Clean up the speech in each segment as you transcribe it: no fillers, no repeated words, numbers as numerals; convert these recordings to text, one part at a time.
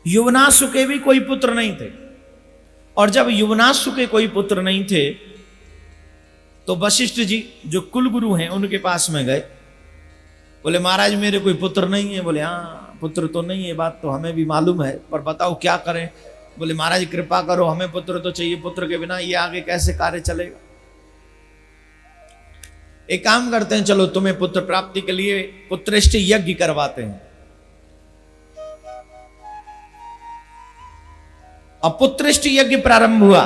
युवनाशु के भी कोई पुत्र नहीं थे, और जब युवनाशु के कोई पुत्र नहीं थे तो वशिष्ठ जी जो कुलगुरु हैं उनके पास में गए। बोले महाराज मेरे कोई पुत्र नहीं है। बोले हाँ पुत्र तो नहीं है, बात तो हमें भी मालूम है, पर बताओ क्या करें। बोले महाराज कृपा करो, हमें पुत्र तो चाहिए, पुत्र के बिना ये आगे कैसे कार्य चलेगा। एक काम करते हैं, चलो तुम्हें पुत्र प्राप्ति के लिए पुत्रेष्ट यज्ञ करवाते हैं। अब पुत्रेष्ट यज्ञ प्रारंभ हुआ।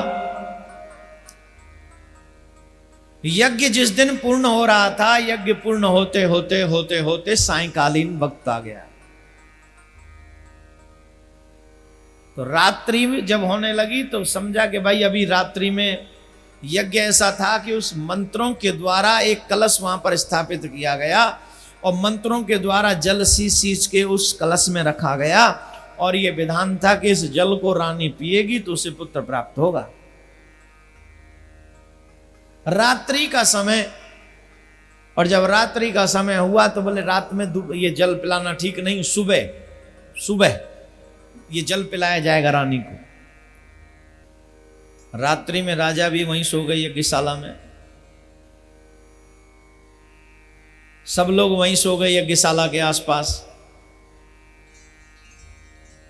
यज्ञ जिस दिन पूर्ण हो रहा था, यज्ञ पूर्ण होते होते होते होते सायंकालीन वक्त आ गया। तो रात्रि जब होने लगी तो समझा कि भाई अभी रात्रि में यज्ञ ऐसा था कि उस मंत्रों के द्वारा एक कलश वहां पर स्थापित किया गया और मंत्रों के द्वारा जल सींच के उस कलश में रखा गया, और यह विधान था कि इस जल को रानी पिएगी तो उसे पुत्र प्राप्त होगा। रात्रि का समय, और जब रात्रि का समय हुआ तो बोले रात में ये जल पिलाना ठीक नहीं, सुबह सुबह ये जल पिलाया जाएगा रानी को। रात्रि में राजा भी वहीं सो गए यज्ञशाला में, सब लोग वहीं सो गए यज्ञशाला के आसपास।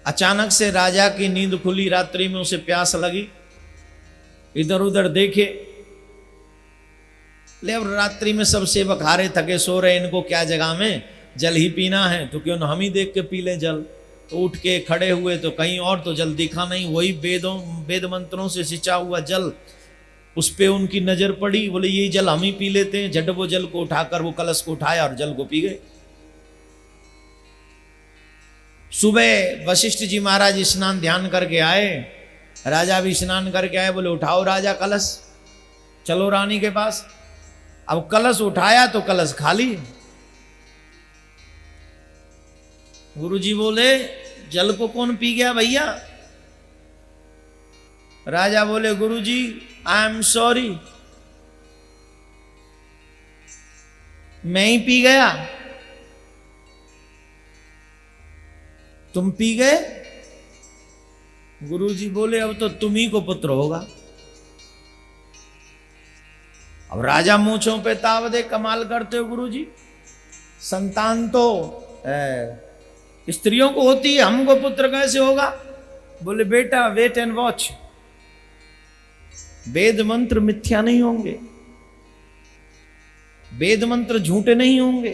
अचानक से राजा की नींद खुली, रात्रि में उसे प्यास लगी, इधर उधर देखे, ले अब रात्रि में सब सेवक हारे थके सो रहे, इनको क्या जगह में जल ही पीना है, तो क्यों न हम ही देख के पी लें जल। तो उठ के खड़े हुए तो कहीं और तो जल दिखा नहीं, वही वेद मंत्रों से सिंचा हुआ जल, उस पे उनकी नजर पड़ी। बोले यही जल हम ही पी लेते हैं। झट वो जल को उठाकर वो कलश को उठाया और जल को पी गए। सुबह वशिष्ठ जी महाराज स्नान ध्यान करके आए, राजा भी स्नान करके आए। बोले उठाओ राजा कलश, चलो रानी के पास। अब कलश उठाया तो कलश खाली। गुरुजी बोले जल को कौन पी गया भैया? राजा बोले गुरुजी आई एम सॉरी, मैं ही पी गया, तुम पी गए? गुरुजी बोले अब तो तुम्ही को पुत्र होगा। अब राजा मूंछों पे ताव दे, कमाल करते हो गुरुजी, संतान तो स्त्रियों को होती है, हमको पुत्र कैसे होगा? बोले बेटा वेट एंड वॉच, वेद मंत्र मिथ्या नहीं होंगे, वेद मंत्र झूठे नहीं होंगे,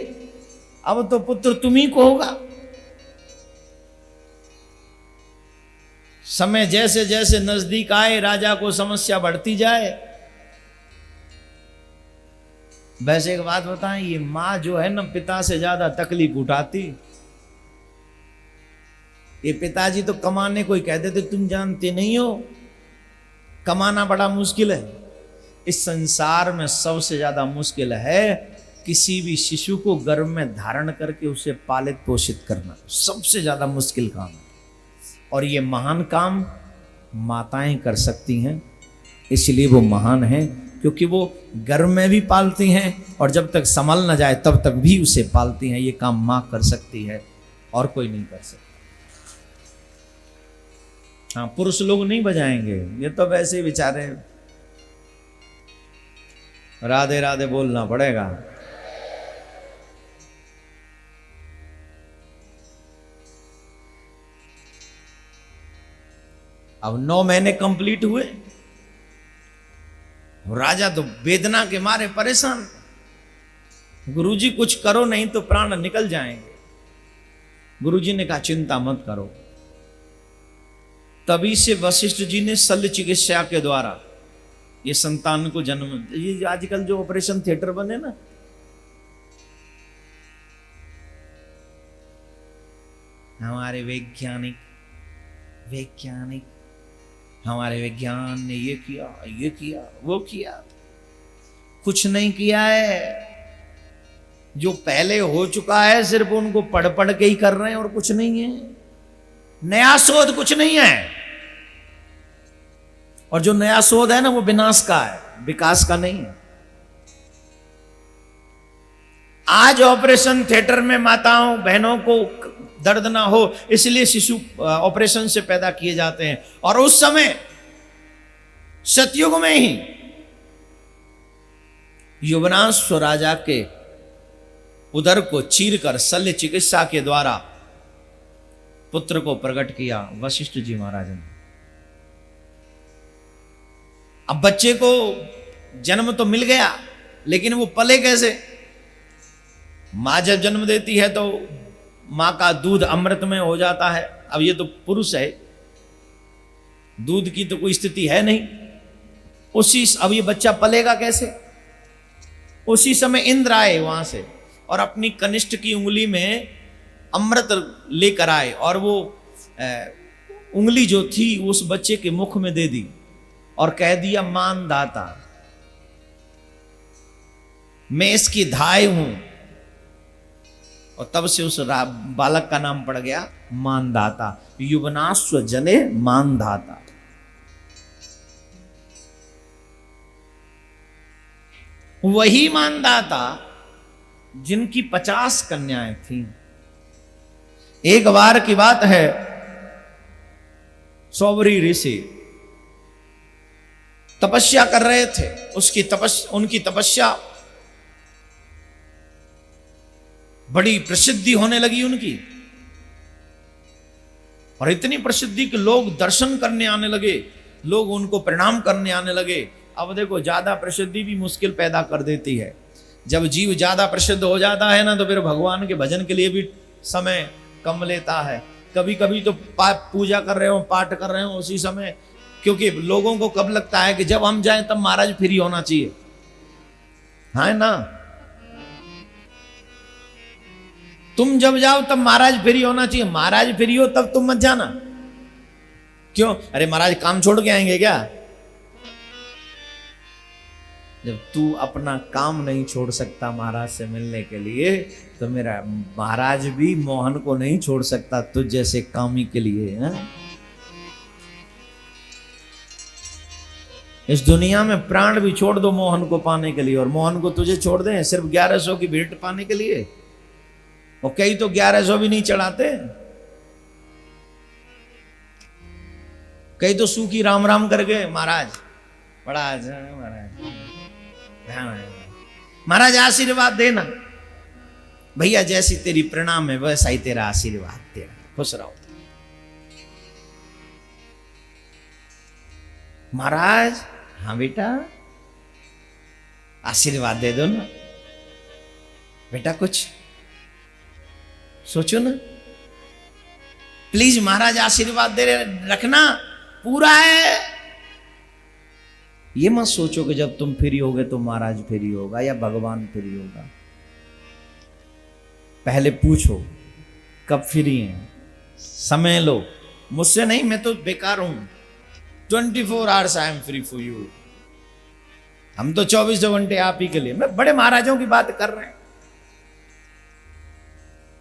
अब तो पुत्र तुम्ही को होगा। समय जैसे जैसे नजदीक आए राजा को समस्या बढ़ती जाए। वैसे एक बात बताएं, ये मां जो है ना पिता से ज्यादा तकलीफ उठाती। ये पिताजी तो कमाने को ही कहते थे, तुम जानते नहीं हो कमाना बड़ा मुश्किल है। इस संसार में सबसे ज्यादा मुश्किल है किसी भी शिशु को गर्भ में धारण करके उसे पालित पोषित करना, सबसे ज्यादा मुश्किल काम है। और ये महान काम माताएं कर सकती हैं, इसलिए वो महान हैं, क्योंकि वो गर्भ में भी पालती हैं और जब तक संभल न जाए तब तक भी उसे पालती हैं। ये काम मां कर सकती है और कोई नहीं कर सकता। हाँ, पुरुष लोग नहीं बजाएंगे, ये तो वैसे ही बेचारे राधे राधे बोलना पड़ेगा। अब 9 महीने कंप्लीट हुए, राजा तो वेदना के मारे परेशान। गुरुजी कुछ करो नहीं तो प्राण निकल जाएंगे। गुरुजी ने कहा चिंता मत करो। तभी से वशिष्ठ जी ने शल्य चिकित्सा के द्वारा ये संतान को जन्म, ये आजकल जो ऑपरेशन थिएटर बने ना, हमारे वैज्ञानिक हमारे विज्ञान ने ये किया वो किया, कुछ नहीं किया है। जो पहले हो चुका है सिर्फ उनको पढ़ पढ़ के ही कर रहे हैं और कुछ नहीं है, नया शोध कुछ नहीं है। और जो नया शोध है ना वो विनाश का है, विकास का नहीं है। आज ऑपरेशन थिएटर में माताओं बहनों को दर्द ना हो, इसलिए शिशु ऑपरेशन से पैदा किए जाते हैं। और उस समय सतयुग में ही युवनाश्व राजा के उदर को चीरकर शल्य चिकित्सा के द्वारा पुत्र को प्रकट किया वशिष्ठ जी महाराज ने। अब बच्चे को जन्म तो मिल गया, लेकिन वो पले कैसे? मां जब जन्म देती है तो मां का दूध अमृतमय हो जाता है। अब ये तो पुरुष है, दूध की तो कोई स्थिति है नहीं। अब ये बच्चा पलेगा कैसे? उसी समय इंद्र आए वहां से और अपनी कनिष्ठ की उंगली में अमृत लेकर आए और वो उंगली जो थी उस बच्चे के मुख में दे दी और कह दिया, मानदाता, मैं इसकी धाय हूं। और तब से उस बालक का नाम पड़ गया मानदाता। युवनाश्व जने मानदाता। वही मानदाता जिनकी 50 कन्याएं थीं। एक बार की बात है, सौवरी ऋषि तपस्या कर रहे थे। उनकी तपस्या बड़ी प्रसिद्धि होने लगी उनकी, और इतनी प्रसिद्धि कि लोग दर्शन करने आने लगे, लोग उनको प्रणाम करने आने लगे। अब देखो, ज्यादा प्रसिद्धि भी मुश्किल पैदा कर देती है। जब जीव ज्यादा प्रसिद्ध हो जाता है ना, तो फिर भगवान के भजन के लिए भी समय कम लेता है। कभी कभी तो पूजा कर रहे हो, पाठ कर रहे हो उसी समय, क्योंकि लोगों को कब लगता है कि जब हम जाएं तब महाराज फ्री होना चाहिए, है ना? तुम जब जाओ तब महाराज फ्री होना चाहिए। महाराज फ्री हो तब तुम मत जाना। क्यों? अरे महाराज काम छोड़ के आएंगे क्या? जब तू अपना काम नहीं छोड़ सकता महाराज से मिलने के लिए, तो मेरा महाराज भी मोहन को नहीं छोड़ सकता तुझ जैसे कामी के लिए, है? इस दुनिया में प्राण भी छोड़ दो मोहन को पाने के लिए, और मोहन को तुझे छोड़ दें सिर्फ 1100 की भेंट पाने के लिए। और कई तो 1100 भी नहीं चढ़ाते, कई तो सूखी राम राम करके महाराज बड़ा महाराज आशीर्वाद देना भैया, जैसी तेरी प्रणाम है वैसा ही तेरा आशीर्वाद तेरा, खुश रहो। महाराज, हाँ बेटा आशीर्वाद दे दो ना बेटा, कुछ सोचो ना प्लीज। महाराज आशीर्वाद दे रखना, पूरा है। ये मत सोचो कि जब तुम फ्री होगे तो महाराज फ्री होगा या भगवान फ्री होगा। पहले पूछो कब फ्री हैं, समय लो। मुझसे नहीं, मैं तो बेकार हूं। 24 hours I am free for you. हम तो 24 घंटे आप ही के लिए। मैं बड़े महाराजों की बात कर रहे हैं।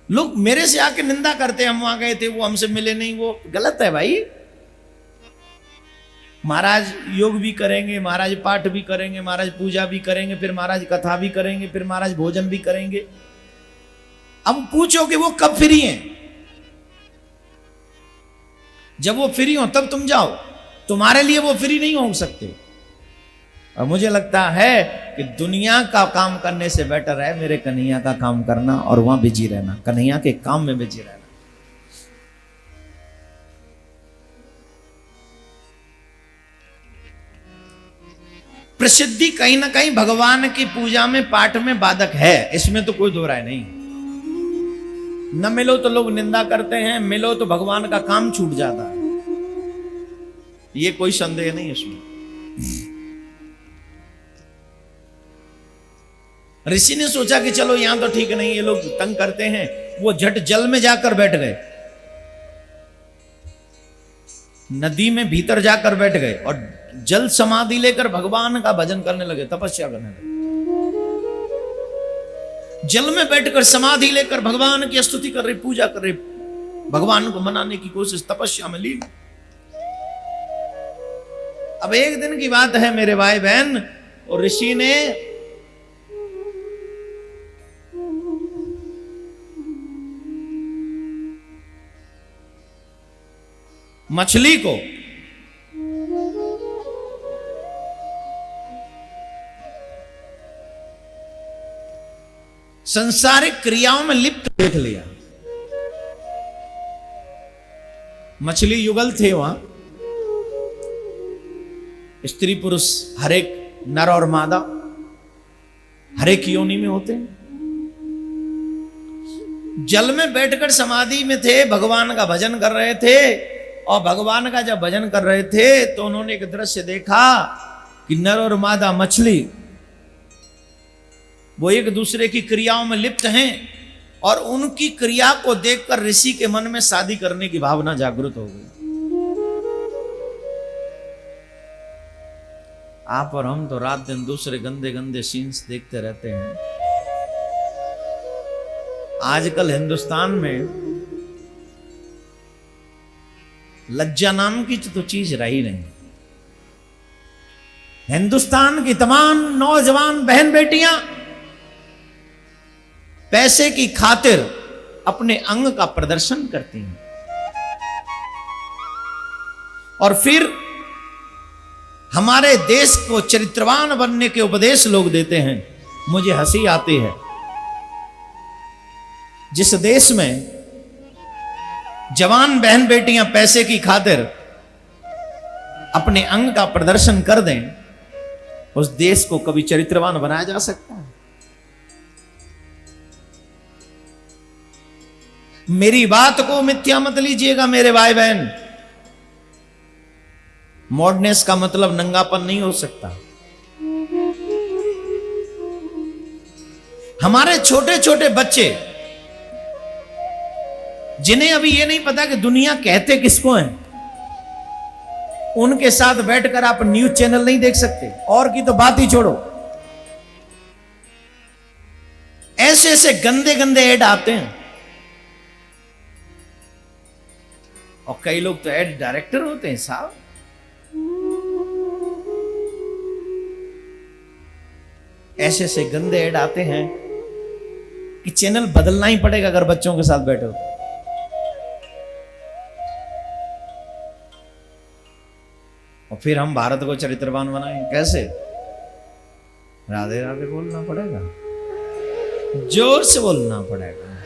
लोग मेरे से आके निंदा करते, हम वहां गए थे वो हमसे मिले नहीं, वो गलत है भाई। महाराज योग भी करेंगे, महाराज पाठ भी करेंगे, महाराज पूजा भी करेंगे, फिर महाराज कथा भी करेंगे, फिर महाराज भोजन भी करेंगे। अब पूछो कि वो कब फ्री हैं। जब वो फ्री हो तब तुम जाओ। तुम्हारे लिए वो फ्री नहीं हो सकते। और मुझे लगता है कि दुनिया का काम करने से बेटर है मेरे कन्हैया का काम करना और वहां बिजी रहना, कन्हैया के काम में बिजी रहना। प्रसिद्धि कहीं ना कहीं भगवान की पूजा में, पाठ में बाधक है, इसमें तो कोई दो राय नहीं। न मिलो तो लोग निंदा करते हैं, मिलो तो भगवान का काम छूट जाता है, ये कोई संदेह नहीं इसमें। ऋषि ने सोचा कि चलो यहां तो ठीक नहीं, ये लोग तंग करते हैं। वो झट जल में जाकर बैठ गए, नदी में भीतर जाकर बैठ गए और जल समाधि लेकर भगवान का भजन करने लगे, तपस्या करने लगे। जल में बैठकर समाधि लेकर भगवान की स्तुति कर रहे, पूजा कर रहे, भगवान को मनाने की कोशिश, तपस्या में लीन। अब एक दिन की बात है मेरे भाई बहन, और ऋषि ने मछली को संसारिक क्रियाओं में लिप्त देख लिया। मछली युगल थे वहां, स्त्री पुरुष हर एक नर और मादा हर एक योनि में होते हैं। जल में बैठकर समाधि में थे, भगवान का भजन कर रहे थे, और भगवान का जब भजन कर रहे थे तो उन्होंने एक दृश्य देखा कि नर और मादा मछली वो एक दूसरे की क्रियाओं में लिप्त हैं, और उनकी क्रिया को देखकर ऋषि के मन में शादी करने की भावना जागृत हो गई। आप और हम तो रात दिन दूसरे गंदे गंदे सीन्स देखते रहते हैं। आजकल हिंदुस्तान में लज्जा नाम की तो चीज रही नहीं। हिंदुस्तान की तमाम नौजवान बहन बेटियां पैसे की खातिर अपने अंग का प्रदर्शन करती हैं, और फिर हमारे देश को चरित्रवान बनने के उपदेश लोग देते हैं। मुझे हंसी आती है, जिस देश में जवान बहन बेटियां पैसे की खातिर अपने अंग का प्रदर्शन कर दें, उस देश को कभी चरित्रवान बनाया जा सकता है? मेरी बात को मिथ्या मत लीजिएगा मेरे भाई बहन। मॉडर्नेस का मतलब नंगापन नहीं हो सकता। हमारे छोटे छोटे बच्चे जिन्हें अभी ये नहीं पता कि दुनिया कहते किसको हैं, उनके साथ बैठकर आप न्यूज चैनल नहीं देख सकते, और की तो बात ही छोड़ो। ऐसे ऐसे गंदे गंदे ऐड आते हैं, और कई लोग तो ऐड डायरेक्टर होते हैं साहब। ऐसे ऐसे गंदे ऐड आते हैं कि चैनल बदलना ही पड़ेगा अगर बच्चों के साथ बैठे हो। और फिर हम भारत को चरित्रवान बनाएं कैसे? राधे राधे बोलना पड़ेगा, जोर से बोलना पड़ेगा।